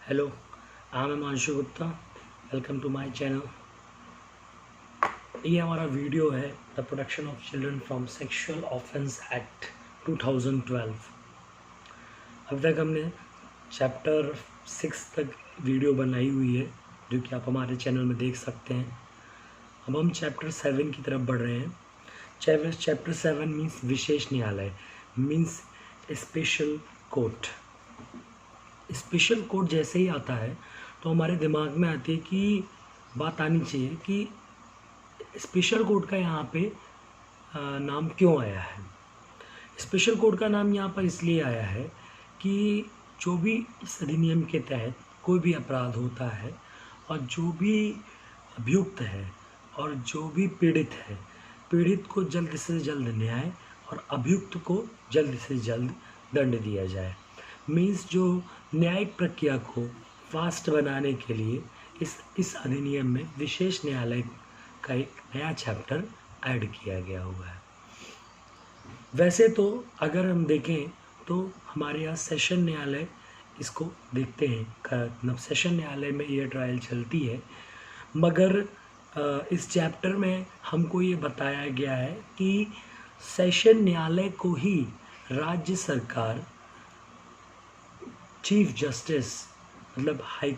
Hello, I'm Himanshu Gupta. Welcome to my channel. ये हमारा video है the protection of children from sexual offence act 2012। अब तक हमने चैप्टर 6 तक वीडियो बनाई हुई है जो कि आप हमारे चैनल में देख सकते हैं। अब हम चैप्टर 7 की तरफ बढ़ रहे हैं। चैप्टर 7 मीन्स विशेष न्यायालय, means special court. Special court जैसे ही आता है तो हमारे दिमाग में आती है कि बात आनी चाहिए कि स्पेशल कोर्ट का यहाँ पे नाम क्यों आया है। स्पेशल कोर्ट का नाम यहाँ पर इसलिए आया है कि जो भी इस अधिनियम के तहत कोई भी अपराध होता है और जो भी अभियुक्त है और जो भी पीड़ित को जल्द से जल्द न्याय और अभियुक्त को जल्द से जल्द दंड दिया जाए। मीन्स जो न्यायिक प्रक्रिया को फास्ट बनाने के लिए इस अधिनियम में विशेष न्यायालय का एक नया चैप्टर ऐड किया गया हुआ है। वैसे तो अगर हम देखें तो हमारे यहाँ सेशन न्यायालय इसको देखते हैं, मतलब सेशन न्यायालय में ये ट्रायल चलती है, मगर इस चैप्टर में हमको ये बताया गया है कि सेशन न्यायालय को ही राज्य सरकार चीफ जस्टिस मतलब हाई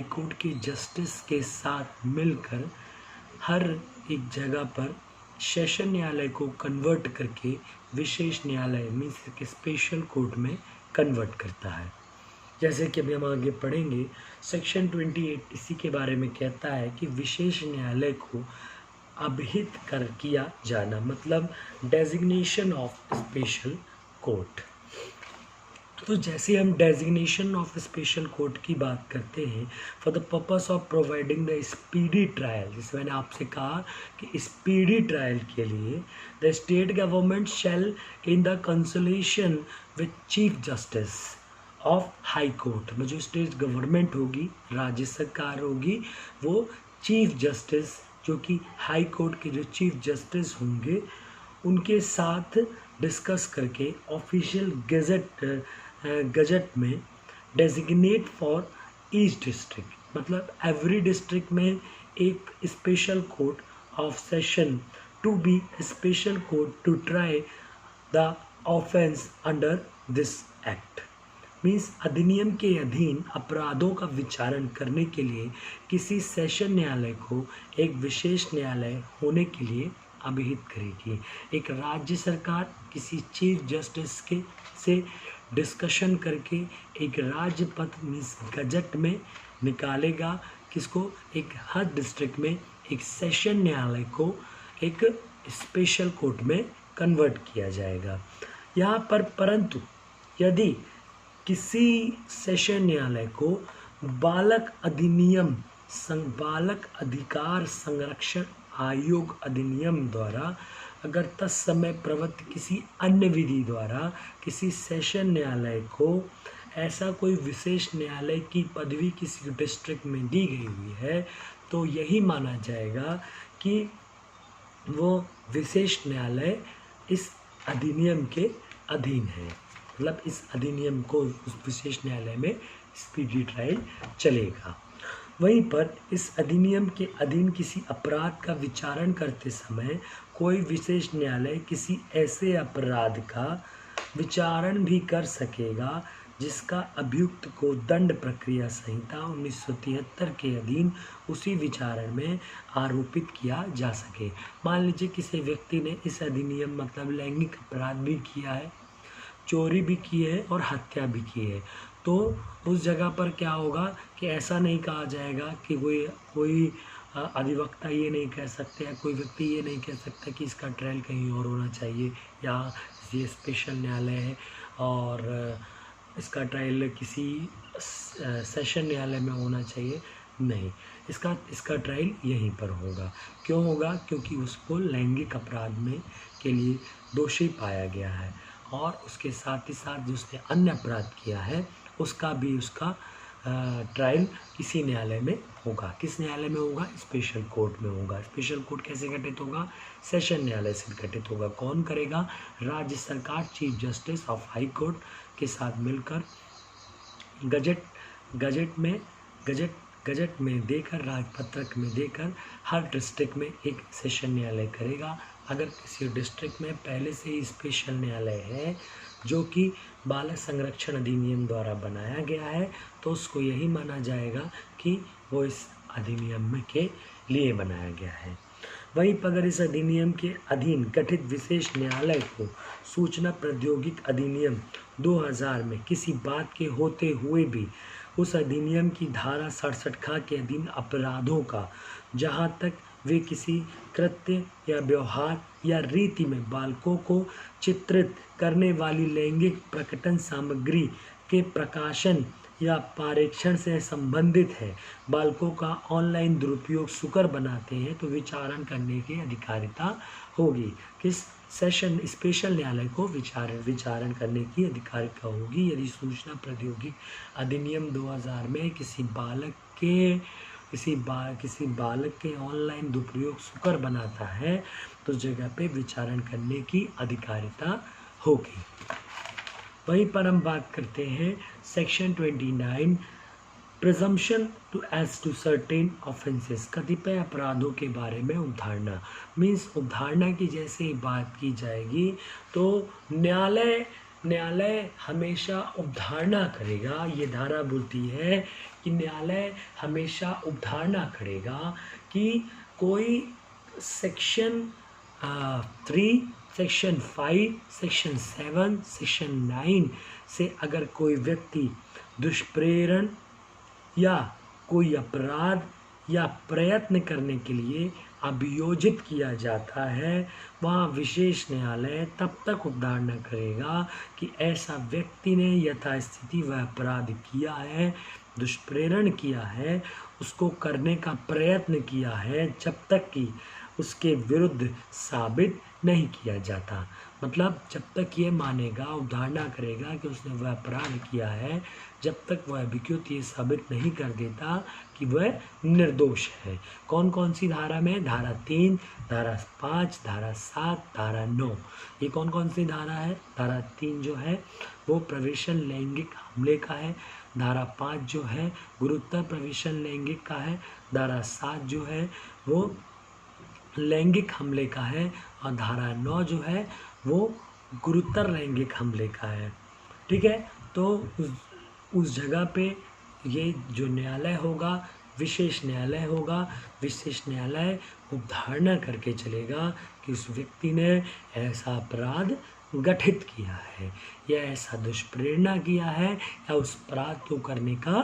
कोर्ट के जस्टिस के साथ मिलकर हर एक जगह पर सेशन न्यायालय को कन्वर्ट करके विशेष न्यायालय मीन्स एक स्पेशल कोर्ट में कन्वर्ट करता है। जैसे कि अभी हम आगे पढ़ेंगे, सेक्शन 28 इसी के बारे में कहता है कि विशेष न्यायालय को अभिहित कर किया जाना, मतलब डेजिग्नेशन ऑफ स्पेशल कोर्ट। तो जैसे हम डेजिग्नेशन ऑफ स्पेशल कोर्ट की बात करते हैं, for the purpose of providing the speedy trial, जैसे मैंने आपसे कहा कि स्पीडी ट्रायल के लिए the state government shell in the consultation with chief justice of high court, में जो स्टेट गवर्नमेंट होगी, राज्य सरकार होगी, वो चीफ जस्टिस जो कि हाई कोर्ट के जो चीफ जस्टिस होंगे उनके साथ डिस्कस करके ऑफिशियल गजट में डेजिग्नेट फॉर ईच डिस्ट्रिक्ट, मतलब एवरी डिस्ट्रिक्ट में एक special court of session to be special court to try the offence under this act. Means अधिनियम के अधीन अपराधों का विचारण करने के लिए किसी सेशन न्यायालय को एक विशेष न्यायालय होने के लिए अभिहित करेगी। एक राज्य सरकार किसी चीफ जस्टिस के से डिस्कशन करके एक राज्य पत्र मीन्स गजट में निकालेगा, किसको, एक हर डिस्ट्रिक्ट में एक सेशन न्यायालय को एक स्पेशल कोर्ट में कन्वर्ट किया जाएगा। यहाँ पर परंतु यदि किसी सेशन न्यायालय को बालक अधिकार संरक्षण आयोग अधिनियम द्वारा अगर तत्समय प्रवृत्त किसी अन्य विधि द्वारा किसी सेशन न्यायालय को ऐसा कोई विशेष न्यायालय की पदवी किसी डिस्ट्रिक्ट में दी गई हुई है तो यही माना जाएगा कि वो विशेष न्यायालय इस अधिनियम के अधीन है, मतलब इस अधिनियम को उस विशेष न्यायालय में स्पीडी ट्रायल चलेगा। वहीं पर इस अधिनियम के अधीन किसी अपराध का विचारण करते समय कोई विशेष न्यायालय किसी ऐसे अपराध का विचारण भी कर सकेगा जिसका अभियुक्त को दंड प्रक्रिया संहिता 1973 के अधीन उसी विचारण में आरोपित किया जा सके। मान लीजिए किसी व्यक्ति ने इस अधिनियम मतलब लैंगिक अपराध भी किया है, चोरी भी की है और हत्या भी की है, तो उस जगह पर क्या होगा कि ऐसा नहीं कहा जाएगा कि कोई अधिवक्ता ये नहीं कह सकते या कोई व्यक्ति ये नहीं कह सकता कि इसका ट्रायल कहीं और होना चाहिए या ये स्पेशल न्यायालय है और इसका ट्रायल किसी सेशन न्यायालय में होना चाहिए। नहीं, इसका ट्रायल यहीं पर होगा। क्यों होगा? क्योंकि उसको लैंगिक अपराध में के लिए दोषी पाया गया है और उसके साथ ही साथ जो उसने अन्य अपराध किया है उसका ट्रायल किसी न्यायालय में होगा। किस न्यायालय में होगा? स्पेशल कोर्ट में होगा। स्पेशल कोर्ट कैसे गठित होगा? सेशन न्यायालय से गठित होगा। कौन करेगा? राज्य सरकार chief justice of high court के साथ मिलकर गजट गजट में देकर, राजपत्रक में देकर हर डिस्ट्रिक्ट में एक सेशन न्यायालय करेगा। अगर किसी डिस्ट्रिक्ट में पहले से ही स्पेशल न्यायालय है जो कि बाल संरक्षण अधिनियम द्वारा बनाया गया है, तो उसको यही माना जाएगा कि वो इस अधिनियम के लिए बनाया गया है। वहीं पर अगर इस अधिनियम के अधीन गठित विशेष न्यायालय को सूचना प्रौद्योगिकी अधिनियम 2000 में किसी बात के होते हुए भी उस अधिनियम की धारा 67 ख के अधीन अपराधों का, जहां तक वे किसी कृत्य या व्यवहार या रीति में बालकों को चित्रित करने वाली लैंगिक प्रकटन सामग्री के प्रकाशन या पारेक्षण से संबंधित है, बालकों का ऑनलाइन दुरुपयोग सुकर बनाते हैं, तो विचारण करने की अधिकारिता होगी। किस सेशन स्पेशल न्यायालय को विचारण करने की अधिकारिता होगी यदि सूचना प्रौद्योगिकी अधिनियम 2000 में किसी बालक के ऑनलाइन दुरुपयोग सुकर बनाता है, तो उस जगह पे विचारण करने की अधिकारिता होगी। वहीं पर हम बात करते हैं section 29 presumption as to certain offences, कतिपय अपराधों के बारे में उदाहरणा। मीन्स उदाहरणा की जैसे ही बात की जाएगी तो न्यायालय हमेशा उदाहरणा करेगा। ये धारा बोलती है कि न्यायालय हमेशा उदाहरणा करेगा कि कोई सेक्शन 3, सेक्शन 5, सेक्शन 7, सेक्शन 9 से अगर कोई व्यक्ति दुष्प्रेरण या कोई अपराध या प्रयत्न करने के लिए अभियोजित किया जाता है, वहाँ विशेष न्यायालय तब तक उदाहरणा करेगा कि ऐसा व्यक्ति ने यथास्थिति वह अपराध किया है, दुष्प्रेरण किया है, उसको करने का प्रयत्न किया है, जब तक कि उसके विरुद्ध साबित नहीं किया जाता। मतलब जब तक ये मानेगा, उदाहरणा करेगा कि उसने वह अपराध किया है, जब तक वह अभियुक्त ये साबित नहीं कर देता कि वह निर्दोष है। कौन कौन सी धारा में? धारा 3, धारा 5, धारा 7, धारा 9। ये कौन कौन सी धारा है? धारा 3 जो है वो प्रवेशन लैंगिक हमले का है। धारा 5 जो है गुरुतर प्रवेशन लैंगिक का है। धारा 7 जो है वो लैंगिक हमले का है। और धारा 9 जो है वो गुरुतर लैंगिक हमले का है। ठीक है, तो उस जगह पे ये जो न्यायालय होगा विशेष न्यायालय होगा। विशेष न्यायालय उदाहरणा करके चलेगा कि उस व्यक्ति ने ऐसा अपराध गठित किया है या ऐसा दुष्प्रेरणा किया है या उस अपराध को करने का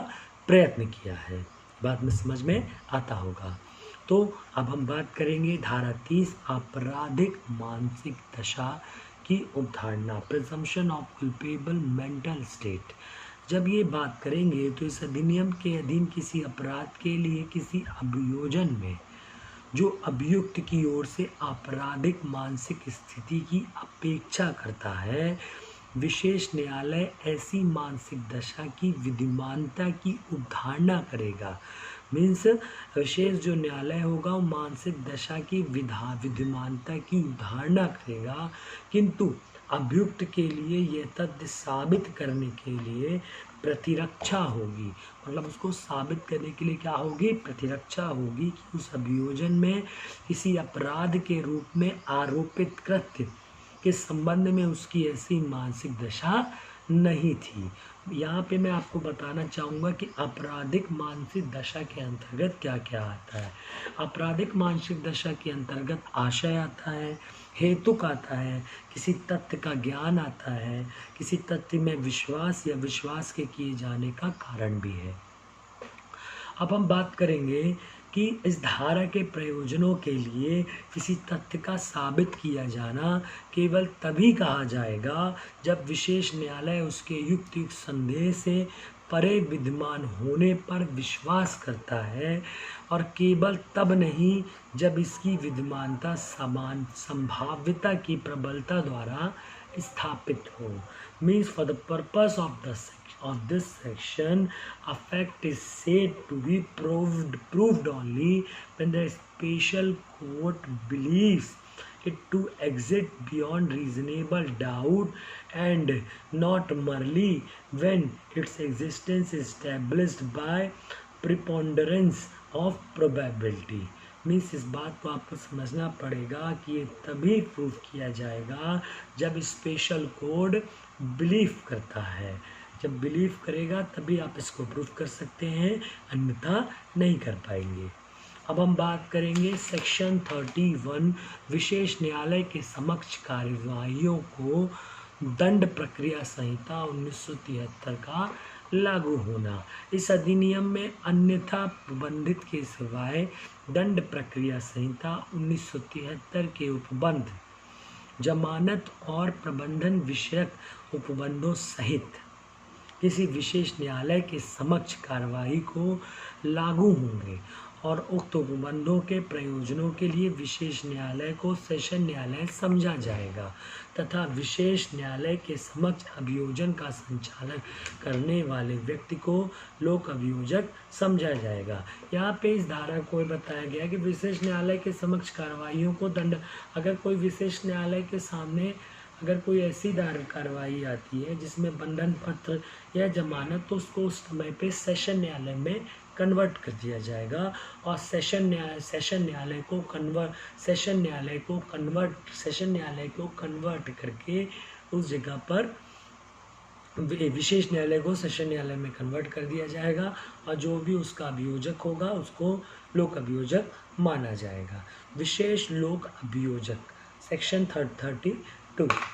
प्रयत्न किया है। बात में समझ में आता होगा। तो अब हम बात करेंगे धारा 30 आपराधिक मानसिक दशा की अवधारणा, presumption of culpable mental state. जब ये बात करेंगे तो इस अधिनियम के अधीन किसी अपराध के लिए किसी अभियोजन में जो अभियुक्त की ओर से आपराधिक मानसिक स्थिति की अपेक्षा करता है, विशेष न्यायालय ऐसी मानसिक दशा की विद्यमानता की अवधारणा करेगा। मीन्स विशेष जो न्यायालय होगा वो मानसिक दशा की विद्यमानता की उदाहरणा करेगा, किंतु अभियुक्त के लिए यह तथ्य साबित करने के लिए प्रतिरक्षा होगी। मतलब उसको साबित करने के लिए क्या होगी? प्रतिरक्षा होगी कि उस अभियोजन में किसी अपराध के रूप में आरोपित कृत्य के संबंध में उसकी ऐसी मानसिक दशा नहीं थी। यहाँ पे मैं आपको बताना चाहूँगा कि आपराधिक मानसिक दशा के अंतर्गत क्या क्या आता है। आपराधिक मानसिक दशा के अंतर्गत आशय आता है, हेतुक आता है, किसी तथ्य का ज्ञान आता है, किसी तथ्य में विश्वास या विश्वास के किए जाने का कारण भी है। अब हम बात करेंगे कि इस धारा के प्रयोजनों के लिए किसी तथ्य का साबित किया जाना केवल तभी कहा जाएगा जब विशेष न्यायालय उसके युक्त संदेह से परे विद्यमान होने पर विश्वास करता है, और केवल तब नहीं जब इसकी विद्यमानता समान संभाव्यता की प्रबलता द्वारा स्थापित हो। Means for the purpose of this section, a fact is said to be proved only when the special court believes it to exist beyond reasonable doubt and not merely when its existence is established by preponderance of probability। Means इस बात को आपको समझना पड़ेगा कि ये तभी proof किया जाएगा जब स्पेशल कोड बिलीव करता है। जब बिलीव करेगा तभी आप इसको प्रूफ कर सकते हैं, अन्यथा नहीं कर पाएंगे। अब हम बात करेंगे सेक्शन 31 विशेष न्यायालय के समक्ष कार्यवाहियों को दंड प्रक्रिया संहिता 1973 का लागू होना। इस अधिनियम में अन्यथा प्रतिबंधित के सिवाय दंड प्रक्रिया संहिता 1973 के उपबंध, जमानत और प्रबंधन विषयक उपबंधों सहित किसी विशेष न्यायालय के समक्ष कार्यवाही को लागू होंगे और उक्त उपबंधों के प्रयोजनों के लिए विशेष न्यायालय को सेशन न्यायालय समझा जाएगा तथा विशेष न्यायालय के समक्ष अभियोजन का संचालन करने वाले व्यक्ति को लोक अभियोजक समझा जाएगा। यहाँ पे इस धारा को बताया गया कि विशेष न्यायालय के समक्ष कार्रवाइयों को दंड, अगर कोई विशेष न्यायालय के सामने अगर कोई ऐसी कार्रवाई आती है जिसमें बंधन पत्र या जमानत, तो उसको उस समय पे सेशन न्यायालय में कन्वर्ट कर दिया जाएगा और सेशन न्यायालय को कन्वर्ट करके उस जगह पर विशेष न्यायालय को सेशन न्यायालय में कन्वर्ट कर दिया जाएगा और जो भी उसका अभियोजक होगा उसको लोक अभियोजक माना जाएगा। विशेष लोक अभियोजक सेक्शन 32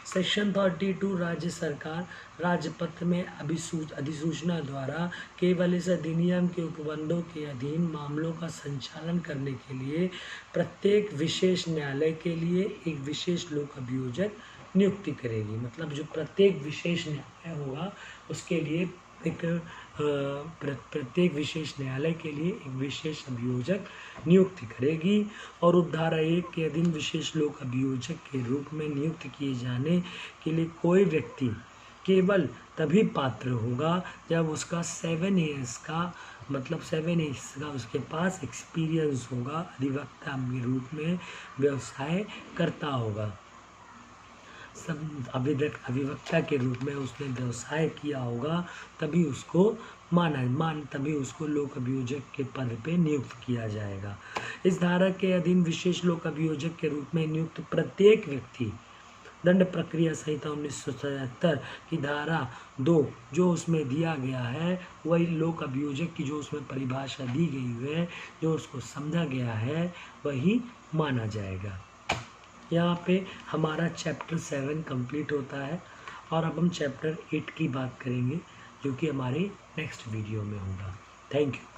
सेक्शन 32 राज्य सरकार राजपत्र में अधिसूचना द्वारा केवल इस अधिनियम के उपबंधों के अधीन मामलों का संचालन करने के लिए प्रत्येक विशेष न्यायालय के लिए एक विशेष लोक अभियोजक नियुक्ति करेगी। मतलब जो प्रत्येक विशेष न्यायालय होगा उसके लिए प्रत्येक विशेष न्यायालय के लिए एक विशेष अभियोजक नियुक्ति करेगी और उपधारा 1 के अधीन विशेष लोक अभियोजक के रूप में नियुक्त किए जाने के लिए कोई व्यक्ति केवल तभी पात्र होगा जब उसका 7 ईयर्स का उसके पास एक्सपीरियंस होगा, अधिवक्ता के रूप में व्यवसाय करता होगा, सब अभिवक्ता के रूप में उसने व्यवसाय किया होगा, तभी उसको तभी उसको लोक अभियोजक के पद पे नियुक्त किया जाएगा। इस धारा के अधीन विशेष लोक अभियोजक के रूप में नियुक्त प्रत्येक व्यक्ति दंड प्रक्रिया संहिता 1977 की धारा 2 जो उसमें दिया गया है वही लोक अभियोजक की जो उसमें परिभाषा दी गई है, जो उसको समझा गया है, वही माना जाएगा। यहाँ पे हमारा चैप्टर 7 कंप्लीट होता है और अब हम चैप्टर 8 की बात करेंगे जो कि हमारे नेक्स्ट वीडियो में होगा। Thank you.